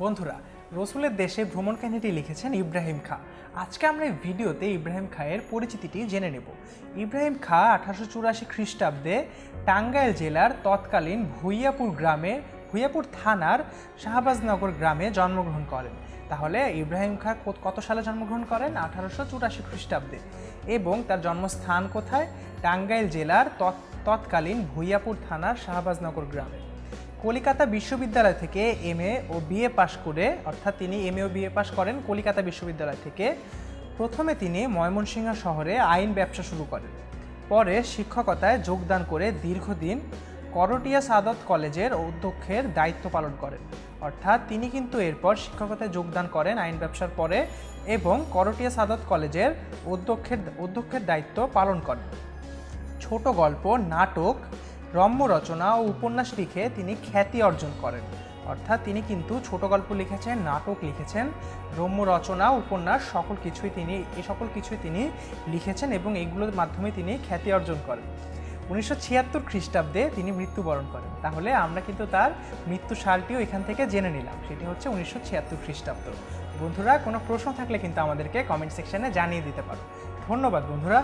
বন্ধুরা, রসুলের দেশে ভ্রমণ কাহিনীটি লিখেছেন ইব্রাহিম খাঁ। আজকে আমরা এই ভিডিওতে ইব্রাহিম খাঁয়ের পরিচিতিটি জেনে নেব। ইব্রাহিম খাঁ 1884 খ্রিস্টাব্দে টাঙ্গাইল জেলার তৎকালীন ভুইয়াপুর থানার শাহবাজনগর গ্রামে জন্মগ্রহণ করেন। তাহলে ইব্রাহিম খাঁ কত সালে জন্মগ্রহণ করেন? 1884 খ্রিস্টাব্দে। এবং তার জন্মস্থান কোথায়? টাঙ্গাইল জেলার তৎকালীন ভুইয়াপুর থানার শাহবাজনগর গ্রামে। কলিকাতা বিশ্ববিদ্যালয় থেকে এমএ ও বিএ পাশ করে, অর্থাৎ তিনি এমএ ও বিএ পাশ করেন কলিকাতা বিশ্ববিদ্যালয় থেকে। প্রথমে তিনি ময়মনসিংহ শহরে আইন ব্যবসা শুরু করেন। পরে শিক্ষকতায় যোগদান করে দীর্ঘদিন করটিয়া সাদত কলেজের অধ্যক্ষের দায়িত্ব পালন করেন। অর্থাৎ তিনি কিন্তু এরপর শিক্ষকতায় যোগদান করেন আইন ব্যবসার পরে এবং করটিয়া সাদত কলেজের অধ্যক্ষের দায়িত্ব পালন করেন। ছোট গল্প, নাটক, রম্য রচনা ও উপন্যাস লিখে তিনি খ্যাতি অর্জন করেন। অর্থাৎ তিনি কিন্তু ছোট গল্প লিখেছেন, নাটক লিখেছেন, রম্য রচনা, উপন্যাস এই সকল কিছুই তিনি লিখেছেন এবং এগুলোর মাধ্যমে তিনি খ্যাতি অর্জন করেন। 1976 খ্রিস্টাব্দে তিনি মৃত্যুবরণ করেন। তাহলে আমরা কিন্তু তার মৃত্যু সালটিও এখান থেকে জেনে নিলাম, সেটি হচ্ছে 1976 খ্রিস্টাব্দ। বন্ধুরা, কোনো প্রশ্ন থাকলে কিন্তু আমাদেরকে কমেন্ট সেকশনে জানিয়ে দিতে পারো। ধন্যবাদ বন্ধুরা।